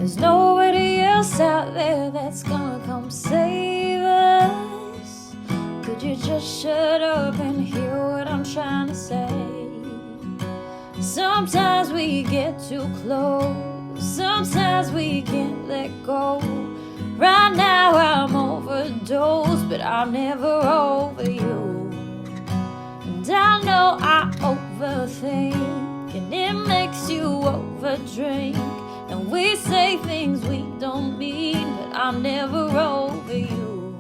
There's nobody else out there that's gonna come save us. Could you just shut up and hear what I'm trying to say? Sometimes we get too close, sometimes we can't let go. Right now I'm overdosed, but I'm never over you. And I know I overthink, and it makes you overdrink. And we say things we don't mean, but I'm never over you.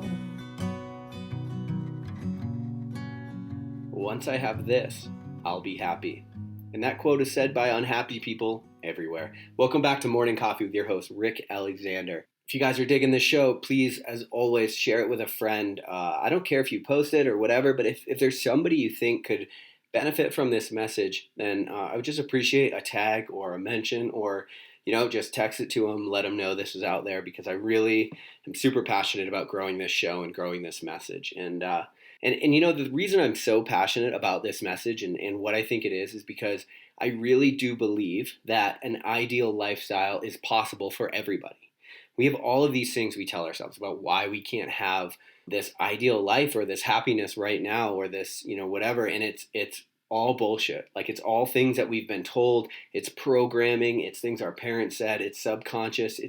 Once I have this, I'll be happy. And that quote is said by unhappy people everywhere. Welcome back to Morning Coffee with your host, Rick Alexander. If you guys are digging this show, please, as always, share it with a friend. I don't care if you post it or whatever, but if there's somebody you think could benefit from this message, then I would just appreciate a tag or a mention, or just text it to them, let them know this is out there, because I really am super passionate about growing this show and growing this message. And the reason I'm so passionate about this message and what I think it is because I really do believe that an ideal lifestyle is possible for everybody. We have all of these things we tell ourselves about why we can't have this ideal life or this happiness right now or this, whatever. And it's all bullshit. Like, it's all things that we've been told. It's programming. It's things our parents said. It's subconscious.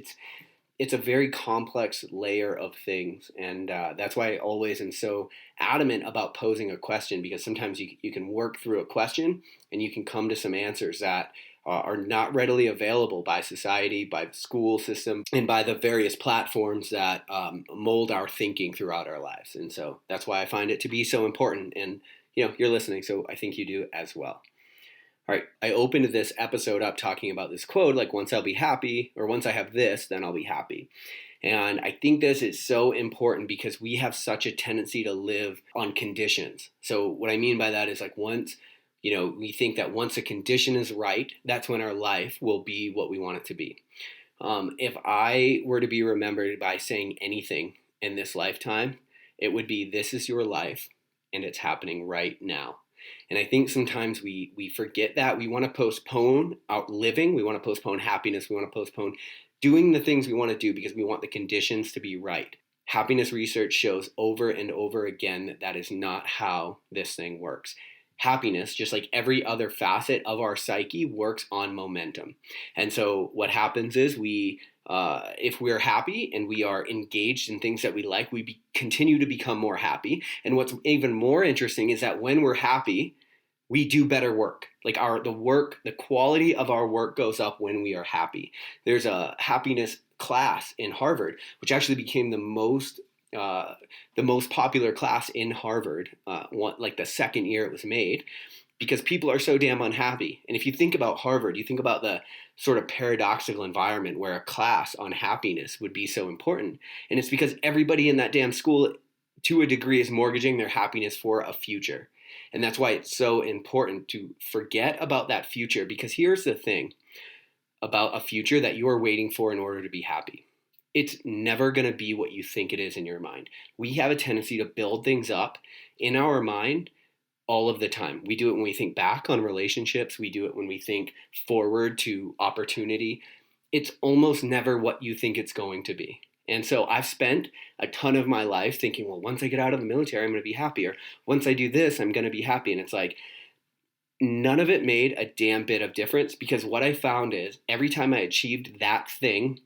It's a very complex layer of things. And that's why I always am so adamant about posing a question, because sometimes you can work through a question and you can come to some answers that are not readily available by society, by the school system, and by the various platforms that mold our thinking throughout our lives. And so that's why I find it to be so important. And, you're listening, so I think you do as well. All right, I opened this episode up talking about this quote, like, once I'll be happy, or once I have this, then I'll be happy. And I think this is so important because we have such a tendency to live on conditions. So what I mean by that is, like, once, we think that once a condition is right, that's when our life will be what we want it to be. If I were to be remembered by saying anything in this lifetime, it would be, this is your life and it's happening right now. And I think sometimes we forget that. We want to postpone out living. We want to postpone happiness. We want to postpone doing the things we want to do because we want the conditions to be right. Happiness research shows over and over again that that is not how this thing works. Happiness, just like every other facet of our psyche, works on momentum. And so what happens is if we're happy and we are engaged in things that we like, we continue to become more happy. And what's even more interesting is that when we're happy, we do better work. Like the quality of our work goes up when we are happy. There's a happiness class in Harvard, which actually became the most popular class in Harvard, like the second year it was made, because people are so damn unhappy. And if you think about Harvard, you think about the sort of paradoxical environment where a class on happiness would be so important. And it's because everybody in that damn school, to a degree, is mortgaging their happiness for a future. And that's why it's so important to forget about that future, because here's the thing about a future that you are waiting for in order to be happy. It's never going to be what you think it is in your mind. We have a tendency to build things up in our mind all of the time. We do it when we think back on relationships. We do it when we think forward to opportunity. It's almost never what you think it's going to be. And so I've spent a ton of my life thinking, well, once I get out of the military, I'm going to be happy. Or once I do this, I'm going to be happy. And it's like, none of it made a damn bit of difference, because what I found is every time I achieved that thing,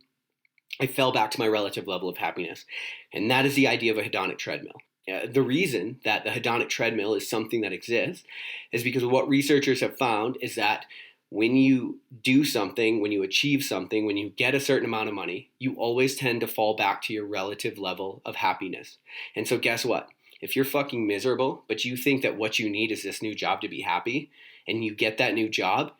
I fell back to my relative level of happiness. And that is the idea of a hedonic treadmill. The reason that the hedonic treadmill is something that exists is because what researchers have found is that when you do something, when you achieve something, when you get a certain amount of money, you always tend to fall back to your relative level of happiness. And so guess what? If you're fucking miserable, but you think that what you need is this new job to be happy, and you get that new job,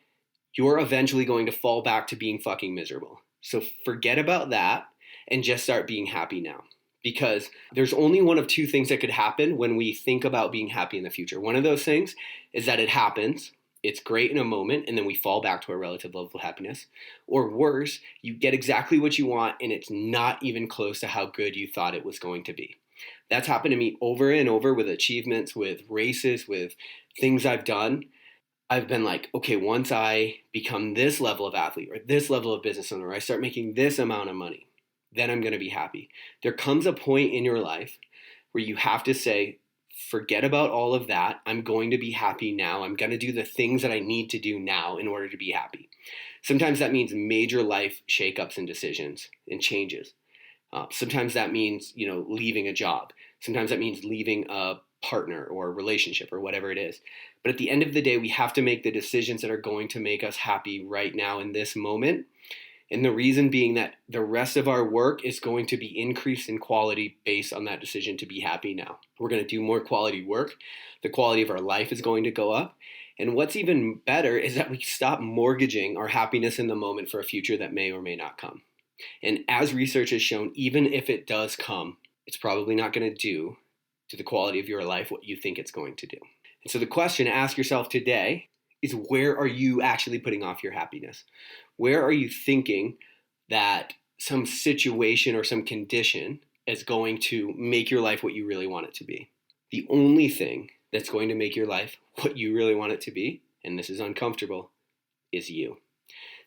you're eventually going to fall back to being fucking miserable. So forget about that and just start being happy now. Because there's only one of two things that could happen when we think about being happy in the future. One of those things is that it happens, it's great in a moment, and then we fall back to our relative level of happiness. Or worse, you get exactly what you want and it's not even close to how good you thought it was going to be. That's happened to me over and over with achievements, with races, with things I've done. I've been like, okay, once I become this level of athlete or this level of business owner, or I start making this amount of money, then I'm going to be happy. There comes a point in your life where you have to say, forget about all of that. I'm going to be happy now. I'm going to do the things that I need to do now in order to be happy. Sometimes that means major life shakeups and decisions and changes. Sometimes that means, leaving a job. Sometimes that means leaving a partner or a relationship or whatever it is. But at the end of the day, we have to make the decisions that are going to make us happy right now in this moment. And the reason being that the rest of our work is going to be increased in quality based on that decision to be happy now. We're going to do more quality work. The quality of our life is going to go up. And what's even better is that we stop mortgaging our happiness in the moment for a future that may or may not come. And as research has shown, even if it does come, it's probably not going to do to the quality of your life what you think it's going to do. And so the question to ask yourself today is, where are you actually putting off your happiness? Where are you thinking that some situation or some condition is going to make your life what you really want it to be? The only thing that's going to make your life what you really want it to be, and this is uncomfortable, is you.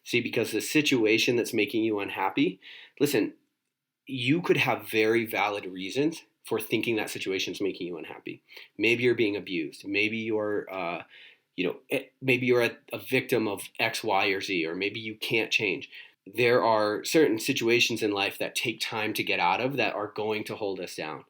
See, because the situation that's making you unhappy, listen, you could have very valid reasons for thinking that situation is making you unhappy. Maybe you're being abused. Maybe you're maybe you're a victim of X, Y, or Z, or maybe you can't change. There are certain situations in life that take time to get out of that are going to hold us down.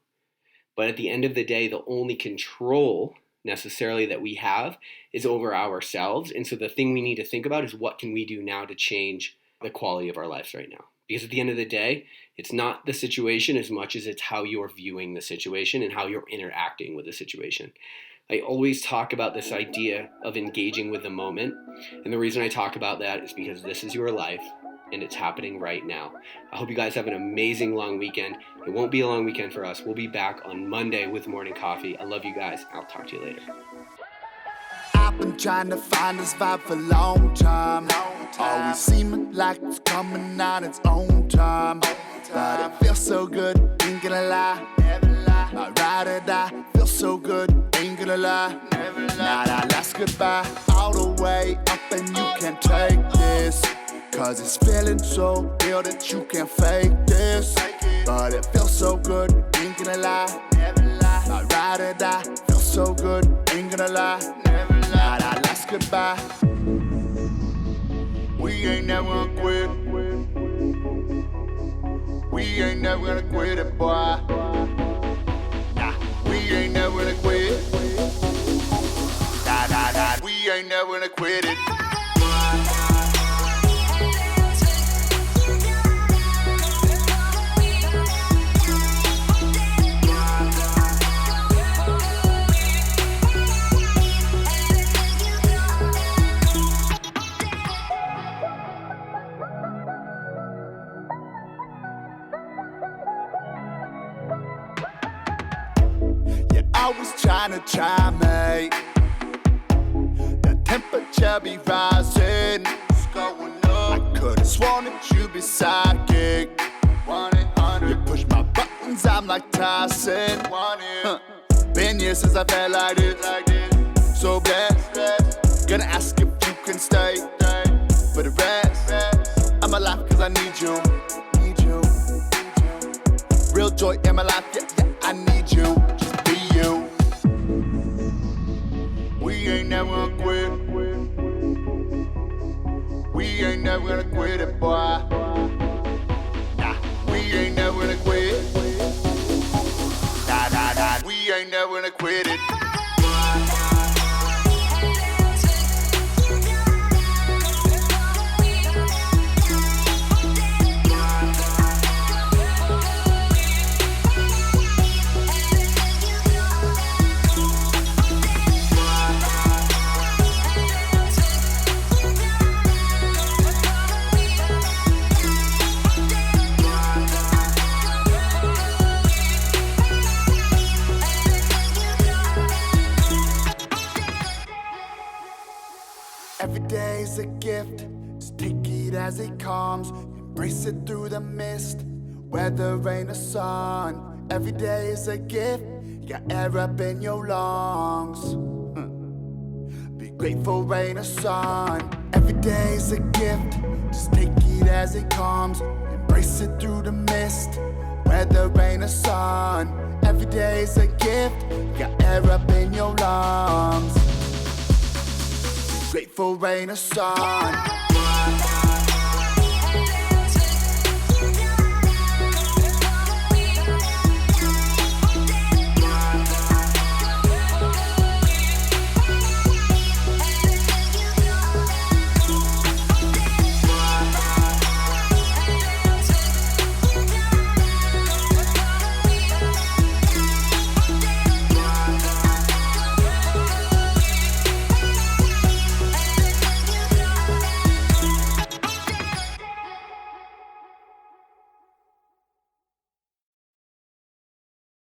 But at the end of the day, the only control necessarily that we have is over ourselves. And so the thing we need to think about is, what can we do now to change the quality of our lives right now? Because at the end of the day, it's not the situation as much as it's how you're viewing the situation and how you're interacting with the situation. I always talk about this idea of engaging with the moment. And the reason I talk about that is because this is your life and it's happening right now. I hope you guys have an amazing long weekend. It won't be a long weekend for us. We'll be back on Monday with Morning Coffee. I love you guys. I'll talk to you later. I've been trying to find this vibe for a long time. Always seeming like it's coming on its own time. But it feels so good, ain't gonna lie. My ride or die, feels so good, ain't gonna lie. Now that last goodbye, all the way up and you can't take this. Cause it's feeling so real that you can't fake this. But it feels so good, ain't gonna lie. My ride or die, feels so good, ain't gonna lie. Now that last goodbye, we ain't never gonna quit. We ain't never gonna quit it, boy. Nah, we ain't never gonna quit. Nah, we ain't never gonna quit it. Always trying to chime me. The temperature be rising. I could've sworn that you'd be psychic. You push my buttons, I'm like Tyson. Been years since I felt like this. So blessed. Gonna ask if you can stay. For the rest, I'm alive cause I need you. Real joy in my life, yeah, I need you. Just be you. We ain't never gonna quit. We ain't never gonna quit it, boy. Nah, we ain't never gonna quit. Nah, we ain't never gonna quit it. Every day's a gift, just take it as it comes. Embrace it through the mist, weather, rain or sun. Every day is a gift, you got air up in your lungs. Be Grateful rain or sun, every day's a gift. Just take it as it comes, embrace it through the mist. Whether rain or sun, every day's a gift. Got air up in your lungs. Grateful rain or sun.